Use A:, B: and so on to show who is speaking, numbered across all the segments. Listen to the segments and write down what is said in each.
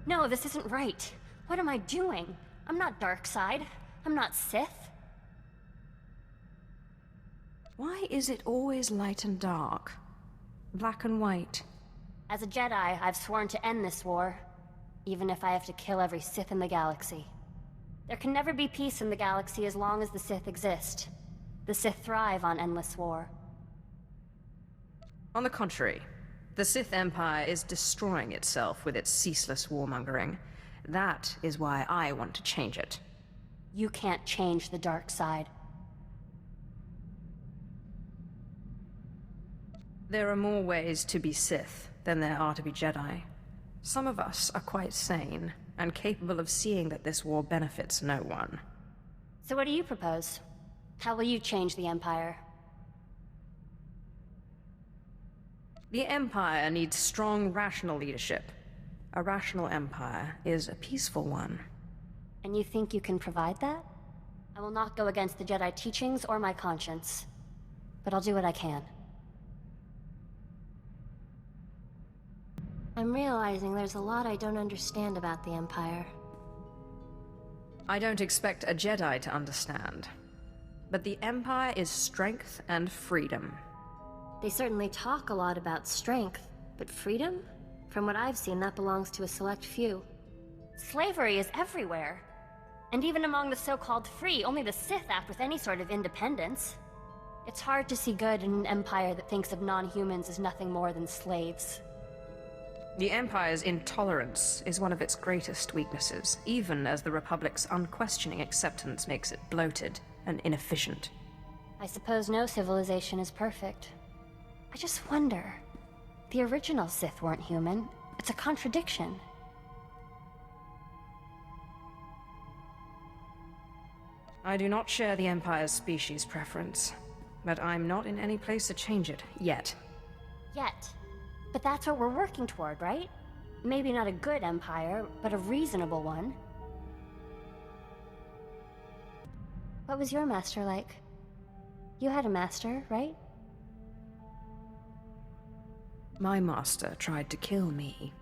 A: No, this isn't right. What am I doing? I'm not dark side. I'm not Sith.
B: Why is it always light and dark? Black and white?
A: As a Jedi, I've sworn to end this war, even if I have to kill every Sith in the galaxy. There can never be peace in the galaxy as long as the Sith exist. The Sith thrive on endless war.
B: On the contrary, the Sith Empire is destroying itself with its ceaseless warmongering. That is why I want to change it.
A: You can't change the dark side.
B: There are more ways to be Sith than there are to be Jedi. Some of us are quite sane, and capable of seeing that this war benefits no one.
A: So what do you propose? How will you change the Empire?
B: The Empire needs strong, rational leadership. A rational Empire is a peaceful one.
A: And you think you can provide that? I will not go against the Jedi teachings or my conscience. But I'll do what I can. I'm realizing there's a lot I don't understand about the Empire.
B: I don't expect a Jedi to understand. But the Empire is strength and freedom.
A: They certainly talk a lot about strength, but freedom? From what I've seen, that belongs to a select few. Slavery is everywhere. And even among the so-called free, only the Sith act with any sort of independence. It's hard to see good in an empire that thinks of non-humans as nothing more than slaves.
B: The Empire's intolerance is one of its greatest weaknesses, even as the Republic's unquestioning acceptance makes it bloated and inefficient.
A: I suppose no civilization is perfect. I just wonder. The original Sith weren't human. It's a contradiction.
B: I do not share the Empire's species preference, but I'm not in any place to change it, yet.
A: Yet. But that's what we're working toward, right? Maybe not a good empire, but a reasonable one. What was your master like? You had a master, right?
B: My master tried to kill me.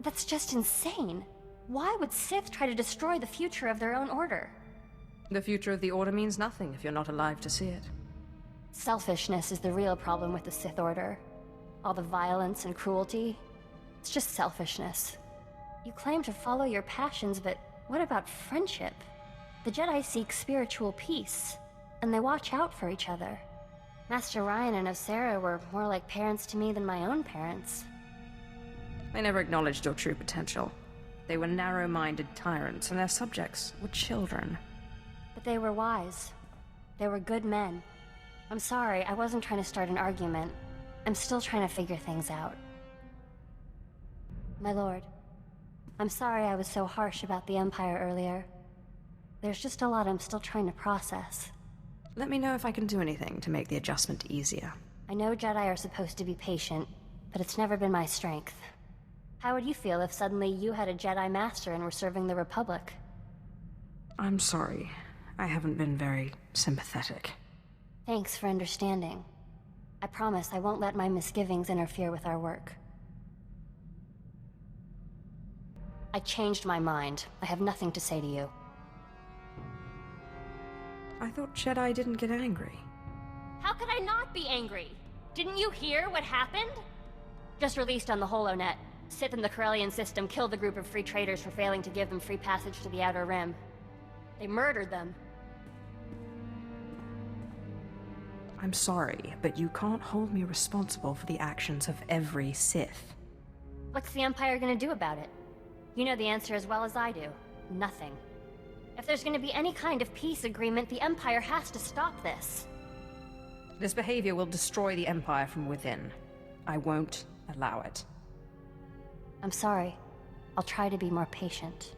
A: That's just insane. Why would Sith try to destroy the future of their own order?
B: The future of the Order means nothing if you're not alive to see it.
A: Selfishness is the real problem with the Sith Order. All the violence and cruelty. It's just selfishness. You claim to follow your passions, but what about friendship? The Jedi seek spiritual peace, and they watch out for each other. Master Ryan and Osera were more like parents to me than my own parents.
B: They never acknowledged your true potential. They were narrow-minded tyrants, and their subjects were children.
A: But they were wise. They were good men. I'm sorry, I wasn't trying to start an argument. I'm still trying to figure things out. My lord, I'm sorry I was so harsh about the Empire earlier. There's just a lot I'm still trying to process.
B: Let me know if I can do anything to make the adjustment easier.
A: I know Jedi are supposed to be patient, but it's never been my strength. How would you feel if suddenly you had a Jedi Master and were serving the Republic?
B: I'm sorry. I haven't been very sympathetic.
A: Thanks for understanding. I promise I won't let my misgivings interfere with our work. I changed my mind. I have nothing to say to you.
B: I thought Jedi didn't get angry.
A: How could I not be angry? Didn't you hear what happened? Just released on the HoloNet, Sith in the Corellian system killed a group of free traders for failing to give them free passage to the Outer Rim. They murdered them.
B: I'm sorry, but you can't hold me responsible for the actions of every Sith.
A: What's the Empire gonna do about it? You know the answer as well as I do. Nothing. If there's gonna be any kind of peace agreement, the Empire has to stop this.
B: This behavior will destroy the Empire from within. I won't allow it.
A: I'm sorry. I'll try to be more patient.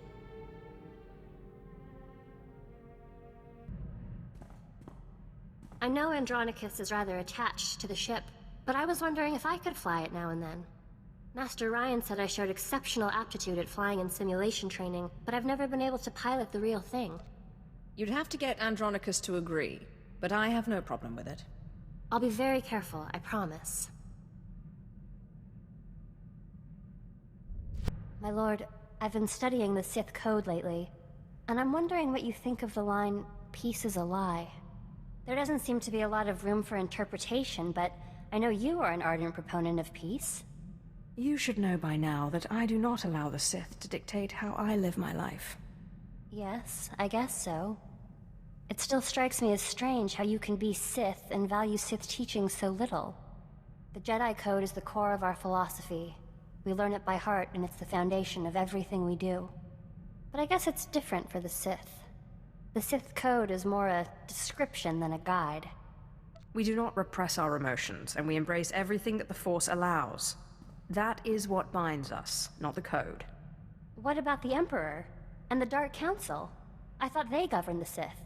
A: I know Andronicus is rather attached to the ship, but I was wondering if I could fly it now and then. Master Ryan said I showed exceptional aptitude at flying in simulation training, but I've never been able to pilot the real thing.
C: You'd have to get Andronicus to agree, but I have no problem with it.
A: I'll be very careful, I promise. My lord, I've been studying the Sith code lately, and I'm wondering what you think of the line, "Peace is a lie." There doesn't seem to be a lot of room for interpretation, but I know you are an ardent proponent of peace.
B: You should know by now that I do not allow the Sith to dictate how I live my life.
A: Yes, I guess so. It still strikes me as strange how you can be Sith and value Sith teachings so little. The Jedi Code is the core of our philosophy. We learn it by heart, and it's the foundation of everything we do. But I guess it's different for the Sith. The Sith Code is more a description than a guide.
B: We do not repress our emotions, and we embrace everything that the Force allows. That is what binds us, not the code.
A: What about the Emperor? And the Dark Council? I thought they governed the Sith.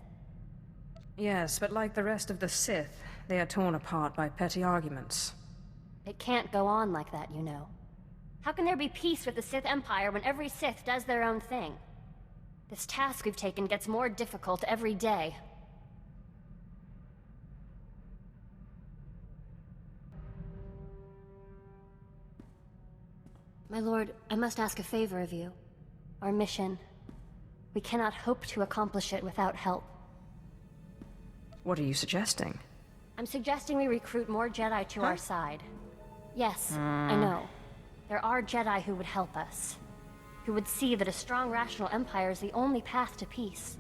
B: Yes, but like the rest of the Sith, they are torn apart by petty arguments.
A: It can't go on like that, you know. How can there be peace with the Sith Empire when every Sith does their own thing? This task we've taken gets more difficult every day. My lord, I must ask a favor of you. Our mission. We cannot hope to accomplish it without help.
B: What are you suggesting?
A: I'm suggesting we recruit more Jedi to our side. Yes, I know. There are Jedi who would help us. Who would see that a strong, rational empire is the only path to peace.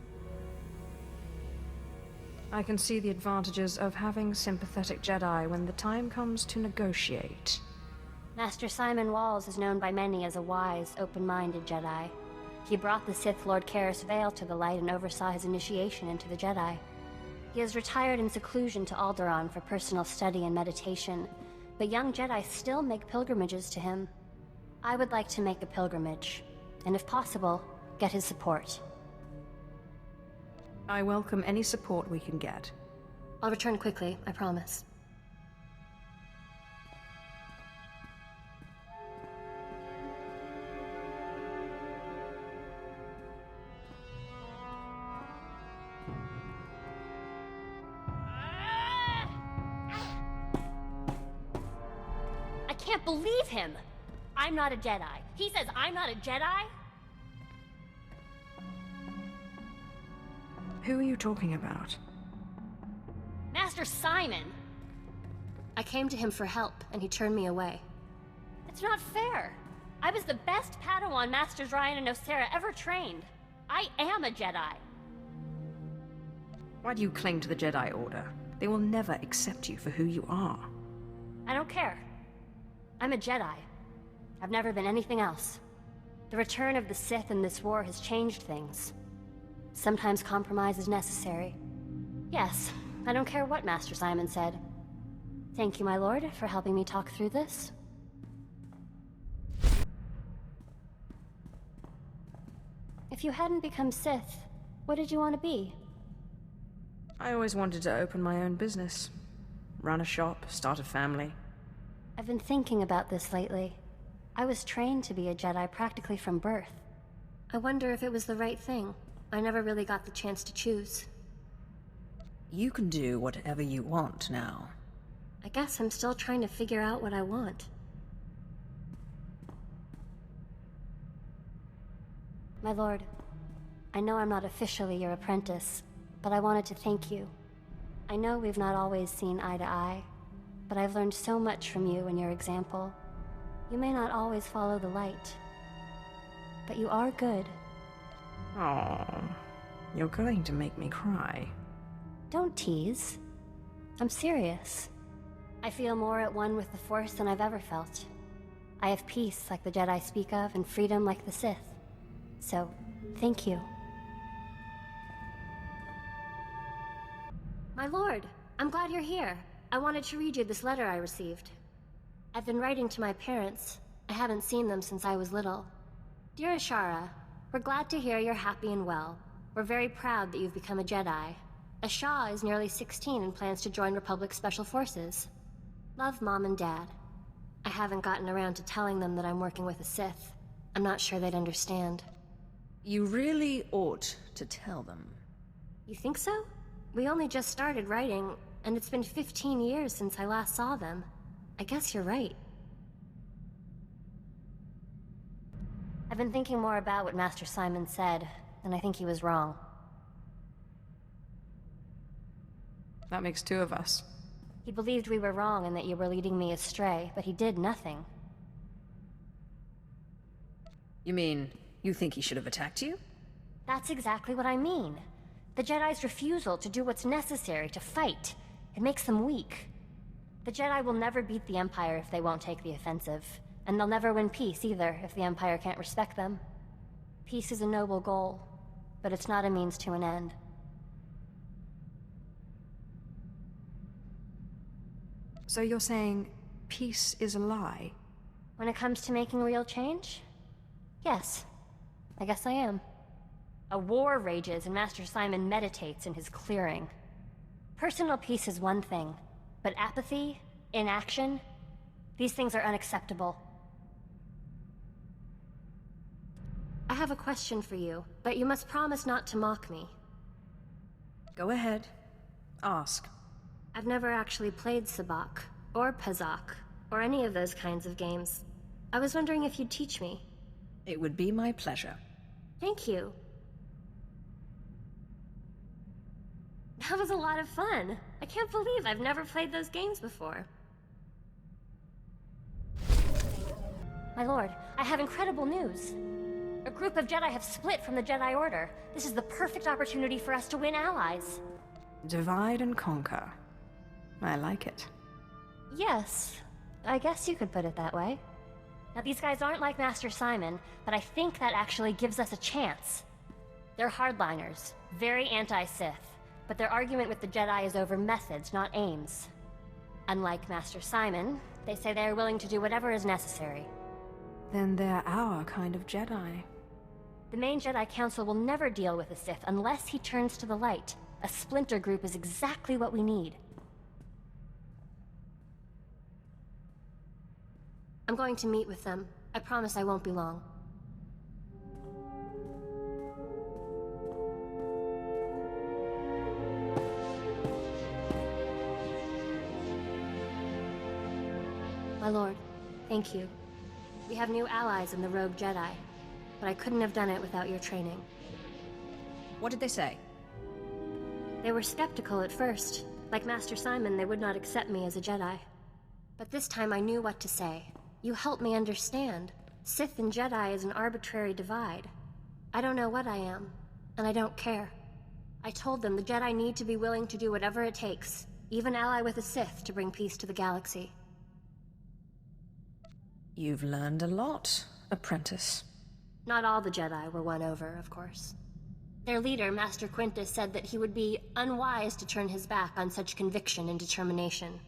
B: I can see the advantages of having sympathetic Jedi when the time comes to negotiate.
A: Master Simon Walls is known by many as a wise, open-minded Jedi. He brought the Sith Lord Karis Vale to the light and oversaw his initiation into the Jedi. He has retired in seclusion to Alderaan for personal study and meditation, but young Jedi still make pilgrimages to him. I would like to make a pilgrimage, and if possible, get his support.
B: I welcome any support we can get.
A: I'll return quickly, I promise. I can't believe him! I'm not a Jedi. He says I'm not a Jedi?
B: Who are you talking about?
A: Master Simon! I came to him for help, and he turned me away. It's not fair. I was the best Padawan Masters Ryan and Nocera ever trained. I am a Jedi.
B: Why do you cling to the Jedi Order? They will never accept you for who you are.
A: I don't care. I'm a Jedi. I've never been anything else. The return of the Sith in this war has changed things. Sometimes compromise is necessary. Yes, I don't care what Master Simon said. Thank you, my lord, for helping me talk through this. If you hadn't become Sith, what did you want to be?
B: I always wanted to open my own business. Run a shop, start a family.
A: I've been thinking about this lately. I was trained to be a Jedi practically from birth. I wonder if it was the right thing. I never really got the chance to choose.
C: You can do whatever you want now.
A: I guess I'm still trying to figure out what I want. My lord, I know I'm not officially your apprentice, but I wanted to thank you. I know we've not always seen eye to eye, but I've learned so much from you and your example. You may not always follow the light, but you are good.
B: Oh, you're going to make me cry.
A: Don't tease. I'm serious. I feel more at one with the Force than I've ever felt. I have peace like the Jedi speak of, and freedom like the Sith. So, thank you. My lord, I'm glad you're here. I wanted to read you this letter I received. I've been writing to my parents. I haven't seen them since I was little. Dear Ashara, we're glad to hear you're happy and well. We're very proud that you've become a Jedi. Ashara is nearly 16 and plans to join Republic Special Forces. Love, Mom and Dad. I haven't gotten around to telling them that I'm working with a Sith. I'm not sure they'd understand.
C: You really ought to tell them.
A: You think so? We only just started writing, and it's been 15 years since I last saw them. I guess you're right. I've been thinking more about what Master Simon said, and I think he was wrong.
B: That makes two of us.
A: He believed we were wrong and that you were leading me astray, but he did nothing.
C: You mean, you think he should have attacked you?
A: That's exactly what I mean. The Jedi's refusal to do what's necessary to fight. It makes them weak. The Jedi will never beat the Empire if they won't take the offensive. And they'll never win peace either if the Empire can't respect them. Peace is a noble goal, but it's not a means to an end.
B: So you're saying peace is a lie?
A: When it comes to making real change? Yes. I guess I am. A war rages and Master Simon meditates in his clearing. Personal peace is one thing, but apathy, inaction, these things are unacceptable. I have a question for you, but you must promise not to mock me.
C: Go ahead. Ask.
A: I've never actually played Sabacc, or Pazak, or any of those kinds of games. I was wondering if you'd teach me.
C: It would be my pleasure.
A: Thank you. That was a lot of fun. I can't believe I've never played those games before. My lord, I have incredible news. A group of Jedi have split from the Jedi Order. This is the perfect opportunity for us to win allies.
B: Divide and conquer. I like it.
A: Yes, I guess you could put it that way. Now these guys aren't like Master Simon, but I think that actually gives us a chance. They're hardliners, very anti-Sith, but their argument with the Jedi is over methods, not aims. Unlike Master Simon, they say they are willing to do whatever is necessary.
B: Then they're our kind of Jedi.
A: The main Jedi Council will never deal with a Sith unless he turns to the light. A splinter group is exactly what we need. I'm going to meet with them. I promise I won't be long. My lord, thank you. We have new allies in the Rogue Jedi, but I couldn't have done it without your training.
C: What did they say?
A: They were skeptical at first. Like Master Simon, they would not accept me as a Jedi. But this time I knew what to say. You helped me understand. Sith and Jedi is an arbitrary divide. I don't know what I am, and I don't care. I told them the Jedi need to be willing to do whatever it takes, even ally with a Sith to bring peace to the galaxy.
C: You've learned a lot, apprentice.
A: Not all the Jedi were won over, of course. Their leader, Master Quintus, said that he would be unwise to turn his back on such conviction and determination.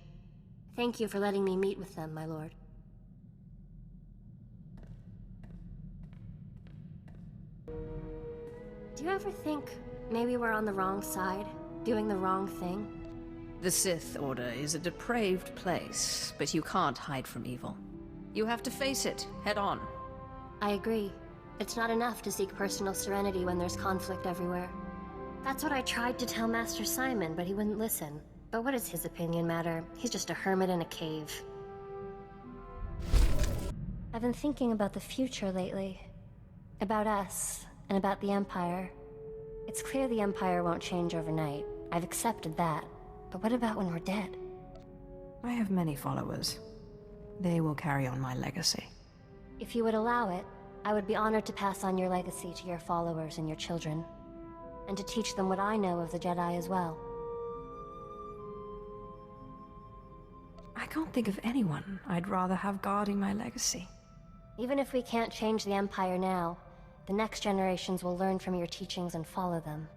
A: Thank you for letting me meet with them, my lord. Do you ever think maybe we're on the wrong side, doing the wrong thing?
C: The Sith Order is a depraved place, but you can't hide from evil. You have to face it, head on.
A: I agree. It's not enough to seek personal serenity when there's conflict everywhere. That's what I tried to tell Master Simon, but he wouldn't listen. But what does his opinion matter? He's just a hermit in a cave. I've been thinking about the future lately. About us, and about the Empire. It's clear the Empire won't change overnight. I've accepted that. But what about when we're dead?
B: I have many followers. They will carry on my legacy.
A: If you would allow it, I would be honored to pass on your legacy to your followers and your children. And to teach them what I know of the Jedi as well.
B: I can't think of anyone I'd rather have guarding my legacy.
A: Even if we can't change the Empire now, the next generations will learn from your teachings and follow them.